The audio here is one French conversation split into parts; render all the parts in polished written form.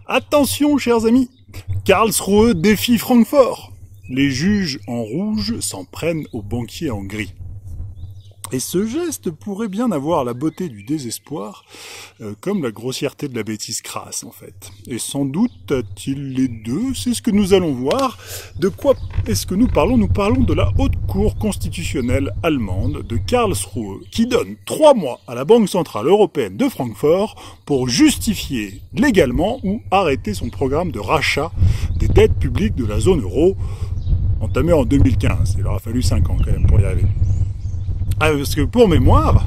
Attention, chers amis, Karlsruhe défie Francfort. Les juges en rouge s'en prennent aux banquiers en gris. Et ce geste pourrait bien avoir la beauté du désespoir, comme la grossièreté de la bêtise crasse, en fait. Et sans doute a-t-il les deux, c'est ce que nous allons voir. De quoi est-ce que nous parlons? Nous parlons de la Haute Cour constitutionnelle allemande de Karlsruhe, qui donne 3 mois à la Banque centrale européenne de Francfort pour justifier légalement ou arrêter son programme de rachat des dettes publiques de la zone euro, entamé en 2015. Il aura fallu 5 ans quand même pour y arriver. Parce que pour mémoire,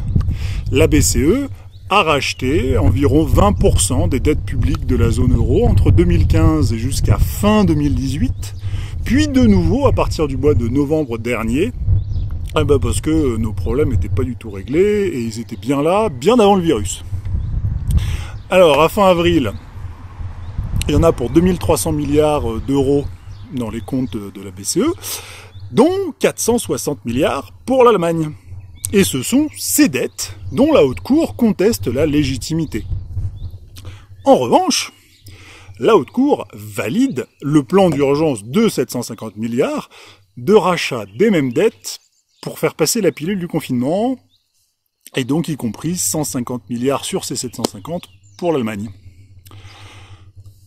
la BCE a racheté environ 20% des dettes publiques de la zone euro entre 2015 et jusqu'à fin 2018, puis de nouveau à partir du mois de novembre dernier, parce que nos problèmes n'étaient pas du tout réglés et ils étaient bien là, bien avant le virus. Alors, à fin avril, il y en a pour 2300 milliards d'euros dans les comptes de la BCE, dont 460 milliards pour l'Allemagne. Et ce sont ces dettes dont la Haute Cour conteste la légitimité. En revanche, la Haute Cour valide le plan d'urgence de 750 milliards de rachat des mêmes dettes pour faire passer la pilule du confinement, et donc y compris 150 milliards sur ces 750 pour l'Allemagne.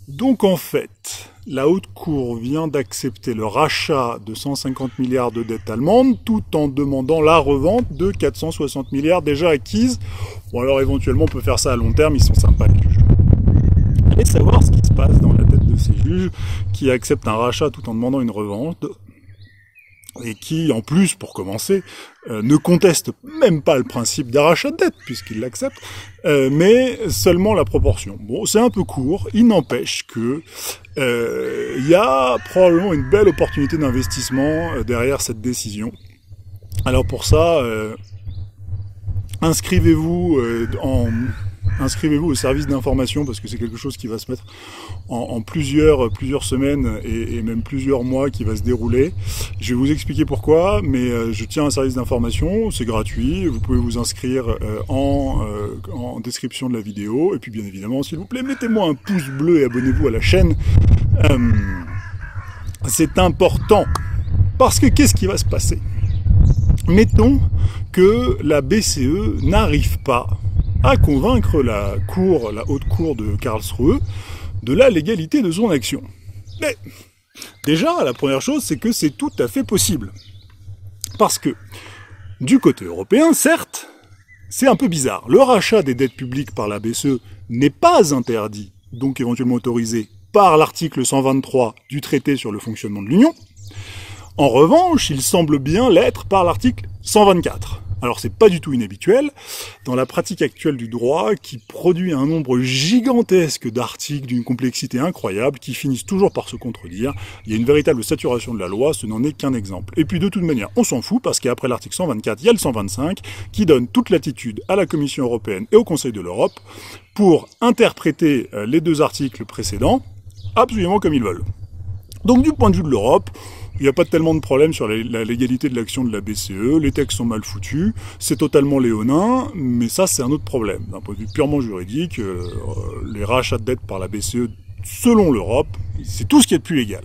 Donc en fait, la Haute Cour vient d'accepter le rachat de 150 milliards de dettes allemandes tout en demandant la revente de 460 milliards déjà acquises. Bon alors éventuellement on peut faire ça à long terme, ils sont sympas les juges. Allez savoir ce qui se passe dans la tête de ces juges qui acceptent un rachat tout en demandant une revente et qui, en plus, pour commencer, ne contestent même pas le principe d'un rachat de dette, puisqu'ils l'acceptent, mais seulement la proportion. Bon, c'est un peu court, il n'empêche que y a probablement une belle opportunité d'investissement derrière cette décision. Alors pour ça, inscrivez-vous au service d'information, parce que c'est quelque chose qui va se mettre en plusieurs semaines et même plusieurs mois qui va se dérouler. Je vais vous expliquer pourquoi, mais je tiens un service d'information, c'est gratuit, vous pouvez vous inscrire en description de la vidéo, et puis bien évidemment, s'il vous plaît, mettez-moi un pouce bleu et abonnez-vous à la chaîne. C'est important, parce que qu'est-ce qui va se passer? Mettons que la BCE n'arrive pas à convaincre la Haute Cour de Karlsruhe de la légalité de son action. Mais déjà, la première chose, c'est que c'est tout à fait possible. Parce que, du côté européen, certes, c'est un peu bizarre. Le rachat des dettes publiques par la BCE n'est pas interdit, donc éventuellement autorisé, par l'article 123 du traité sur le fonctionnement de l'Union. En revanche, il semble bien l'être par l'article 124. Alors c'est pas du tout inhabituel, dans la pratique actuelle du droit, qui produit un nombre gigantesque d'articles d'une complexité incroyable, qui finissent toujours par se contredire. Il y a une véritable saturation de la loi, ce n'en est qu'un exemple. Et puis de toute manière, on s'en fout, parce qu'après l'article 124, il y a le 125, qui donne toute latitude à la Commission européenne et au Conseil de l'Europe, pour interpréter les 2 articles précédents, absolument comme ils veulent. Donc du point de vue de l'Europe, il n'y a pas tellement de problème sur la légalité de l'action de la BCE, les textes sont mal foutus, c'est totalement léonin, mais ça c'est un autre problème. D'un point de vue purement juridique, les rachats de dettes par la BCE, selon l'Europe, c'est tout ce qui est de plus légal.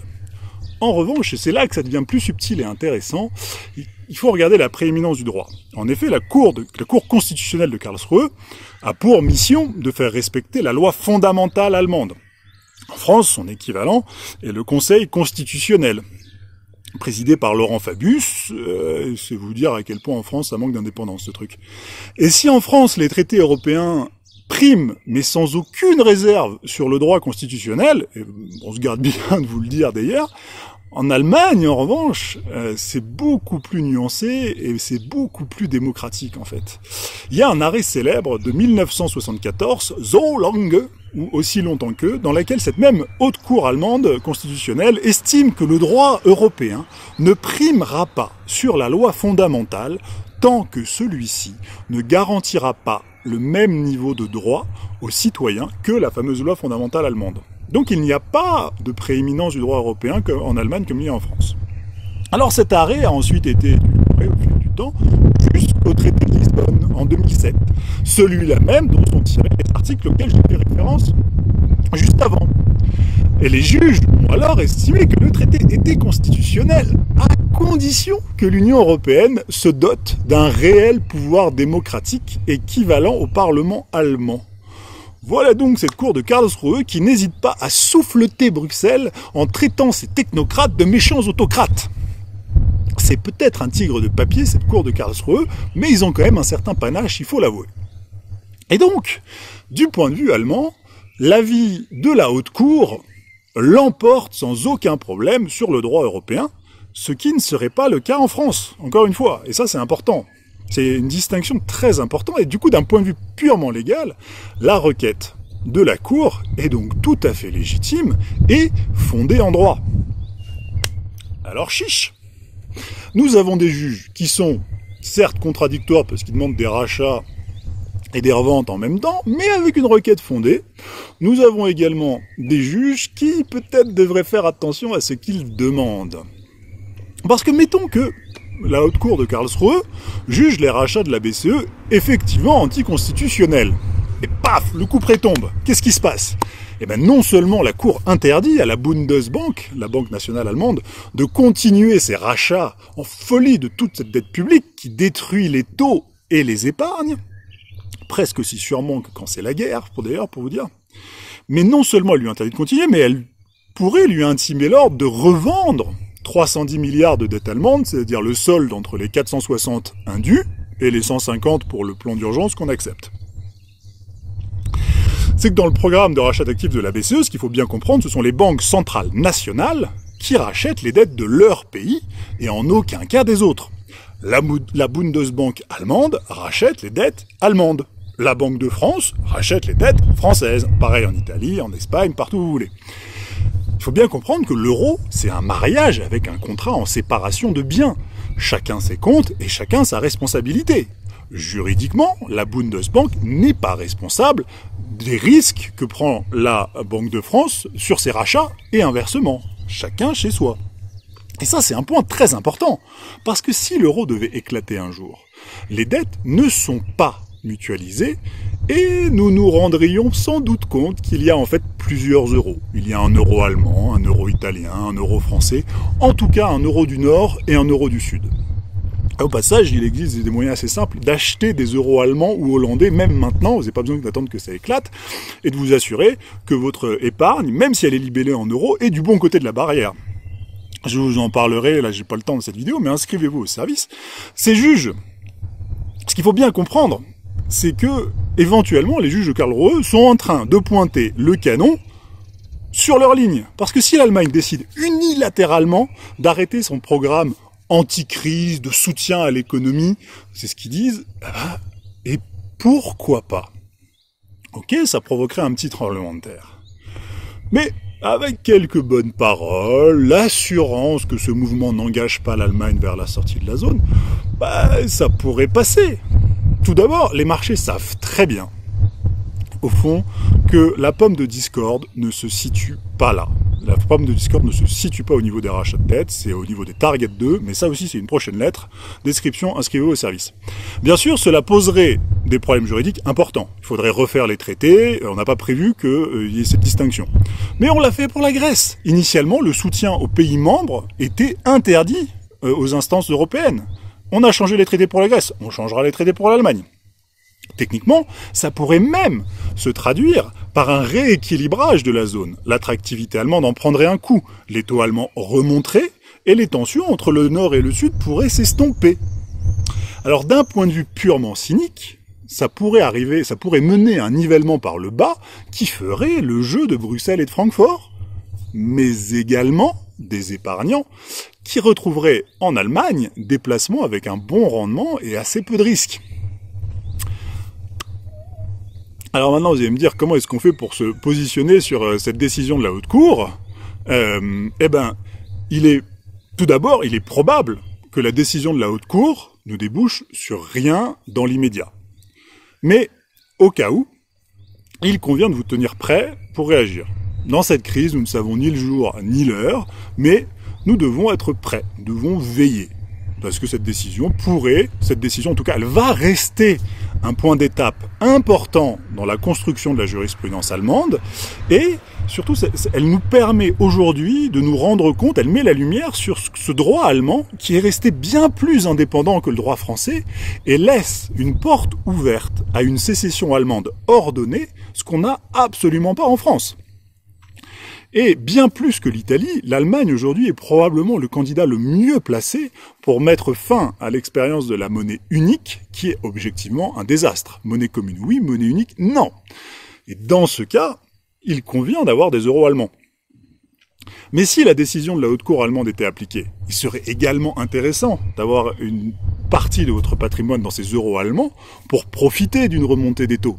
En revanche, et c'est là que ça devient plus subtil et intéressant, il faut regarder la prééminence du droit. En effet, la Cour constitutionnelle de Karlsruhe a pour mission de faire respecter la loi fondamentale allemande. En France, son équivalent est le Conseil constitutionnel, présidé par Laurent Fabius. C'est vous dire à quel point en France ça manque d'indépendance, ce truc. Et si en France les traités européens priment, mais sans aucune réserve sur le droit constitutionnel, et on se garde bien de vous le dire d'ailleurs, en Allemagne, en revanche, c'est beaucoup plus nuancé et c'est beaucoup plus démocratique, en fait. Il y a un arrêt célèbre de 1974, So lange, ou aussi longtemps que, dans laquelle cette même haute cour allemande constitutionnelle estime que le droit européen ne primera pas sur la loi fondamentale tant que celui-ci ne garantira pas le même niveau de droit aux citoyens que la fameuse loi fondamentale allemande. Donc il n'y a pas de prééminence du droit européen en Allemagne comme il y a en France. Alors cet arrêt a ensuite été élaboré au fil du temps jusqu'au traité de Lisbonne en 2007. Celui-là même dont sont tirés les articles auxquels j'ai fait référence juste avant. Et les juges ont alors estimé que le traité était constitutionnel, à condition que l'Union européenne se dote d'un réel pouvoir démocratique équivalent au Parlement allemand. Voilà donc cette cour de Karlsruhe qui n'hésite pas à souffleter Bruxelles en traitant ces technocrates de méchants autocrates. C'est peut-être un tigre de papier, cette cour de Karlsruhe, mais ils ont quand même un certain panache, il faut l'avouer. Et donc, du point de vue allemand, l'avis de la haute cour l'emporte sans aucun problème sur le droit européen, ce qui ne serait pas le cas en France, encore une fois, et ça c'est important. C'est une distinction très importante, et du coup, d'un point de vue purement légal, la requête de la Cour est donc tout à fait légitime et fondée en droit. Alors chiche. Nous avons des juges qui sont certes contradictoires parce qu'ils demandent des rachats et des reventes en même temps, mais avec une requête fondée. Nous avons également des juges qui peut-être devraient faire attention à ce qu'ils demandent. Parce que mettons que la haute cour de Karlsruhe juge les rachats de la BCE effectivement anticonstitutionnels. Et paf, le couperet tombe. Qu'est-ce qui se passe ? Eh bien, non seulement la Cour interdit à la Bundesbank, la Banque nationale allemande, de continuer ses rachats en folie de toute cette dette publique qui détruit les taux et les épargnes, presque aussi sûrement que quand c'est la guerre, pour vous dire, mais non seulement elle lui interdit de continuer, mais elle pourrait lui intimer l'ordre de revendre 310 milliards de dettes allemandes, c'est-à-dire le solde entre les 460 indus et les 150 pour le plan d'urgence qu'on accepte. C'est que dans le programme de rachat d'actifs de la BCE, ce qu'il faut bien comprendre, ce sont les banques centrales nationales qui rachètent les dettes de leur pays et en aucun cas des autres. La Bundesbank allemande rachète les dettes allemandes. La Banque de France rachète les dettes françaises. Pareil en Italie, en Espagne, partout où vous voulez. Il faut bien comprendre que l'euro, c'est un mariage avec un contrat en séparation de biens. Chacun ses comptes et chacun sa responsabilité. Juridiquement, la Bundesbank n'est pas responsable des risques que prend la Banque de France sur ses rachats et inversement. Chacun chez soi. Et ça, c'est un point très important. Parce que si l'euro devait éclater un jour, les dettes ne sont pas mutualisées et nous nous rendrions sans doute compte qu'il y a en fait plusieurs euros. Il y a un euro allemand, un euro italien, un euro français, en tout cas un euro du Nord et un euro du Sud. Au passage, il existe des moyens assez simples d'acheter des euros allemands ou hollandais, même maintenant, vous n'avez pas besoin d'attendre que ça éclate, et de vous assurer que votre épargne, même si elle est libellée en euros, est du bon côté de la barrière. Je vous en parlerai, là j'ai pas le temps de cette vidéo, mais inscrivez-vous au service. Ces juges, ce qu'il faut bien comprendre, c'est que, éventuellement, les juges de Karlsruhe sont en train de pointer le canon sur leur ligne. Parce que si l'Allemagne décide unilatéralement d'arrêter son programme anti-crise, de soutien à l'économie, c'est ce qu'ils disent, et pourquoi pas ? Ok, ça provoquerait un petit tremblement de terre. Mais avec quelques bonnes paroles, l'assurance que ce mouvement n'engage pas l'Allemagne vers la sortie de la zone, ça pourrait passer. Tout d'abord, les marchés savent très bien, au fond, que la pomme de discorde ne se situe pas là. La pomme de discorde ne se situe pas au niveau des rachats de dettes, c'est au niveau des targets 2, mais ça aussi c'est une prochaine lettre. Description, inscrivez-vous au service. Bien sûr, cela poserait des problèmes juridiques importants. Il faudrait refaire les traités, on n'a pas prévu qu'il y ait cette distinction. Mais on l'a fait pour la Grèce. Initialement, le soutien aux pays membres était interdit aux instances européennes. On a changé les traités pour la Grèce, on changera les traités pour l'Allemagne. Techniquement, ça pourrait même se traduire par un rééquilibrage de la zone. L'attractivité allemande en prendrait un coup, les taux allemands remonteraient et les tensions entre le nord et le sud pourraient s'estomper. Alors d'un point de vue purement cynique, ça pourrait mener à un nivellement par le bas qui ferait le jeu de Bruxelles et de Francfort, mais également des épargnants qui retrouveraient en Allemagne des placements avec un bon rendement et assez peu de risques. Alors maintenant, vous allez me dire comment est-ce qu'on fait pour se positionner sur cette décision de la haute cour. Tout d'abord, il est probable que la décision de la haute cour ne débouche sur rien dans l'immédiat. Mais au cas où, il convient de vous tenir prêt pour réagir. Dans cette crise, nous ne savons ni le jour ni l'heure, mais nous devons être prêts, nous devons veiller. parce que cette décision en tout cas, elle va rester un point d'étape important dans la construction de la jurisprudence allemande, et surtout, elle nous permet aujourd'hui de nous rendre compte, elle met la lumière sur ce droit allemand qui est resté bien plus indépendant que le droit français et laisse une porte ouverte à une sécession allemande ordonnée, ce qu'on n'a absolument pas en France. Et bien plus que l'Italie, l'Allemagne aujourd'hui est probablement le candidat le mieux placé pour mettre fin à l'expérience de la monnaie unique, qui est objectivement un désastre. Monnaie commune, oui, monnaie unique, non. Et dans ce cas, il convient d'avoir des euros allemands. Mais si la décision de la Haute Cour allemande était appliquée, il serait également intéressant d'avoir une partie de votre patrimoine dans ces euros allemands pour profiter d'une remontée des taux.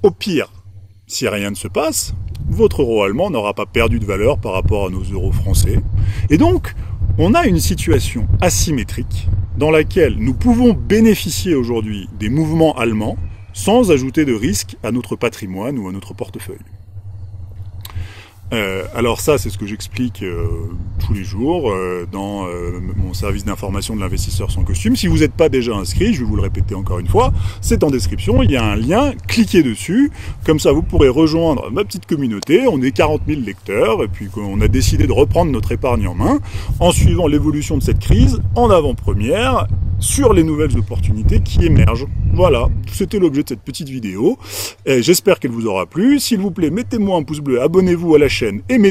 Au pire, si rien ne se passe, votre euro allemand n'aura pas perdu de valeur par rapport à nos euros français. Et donc, on a une situation asymétrique dans laquelle nous pouvons bénéficier aujourd'hui des mouvements allemands sans ajouter de risque à notre patrimoine ou à notre portefeuille. Alors ça, c'est ce que j'explique tous les jours dans mon service d'information de l'investisseur sans costume. Si vous n'êtes pas déjà inscrit, je vais vous le répéter encore une fois, c'est en description, il y a un lien, cliquez dessus, comme ça vous pourrez rejoindre ma petite communauté, on est 40 000 lecteurs, et puis on a décidé de reprendre notre épargne en main, en suivant l'évolution de cette crise, en avant-première, sur les nouvelles opportunités qui émergent. Voilà, c'était l'objet de cette petite vidéo. J'espère qu'elle vous aura plu. S'il vous plaît, mettez-moi un pouce bleu, abonnez-vous à la chaîne et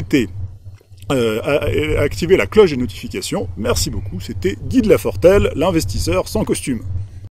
activez la cloche des notifications. Merci beaucoup, c'était Guy de Lafortelle, l'investisseur sans costume.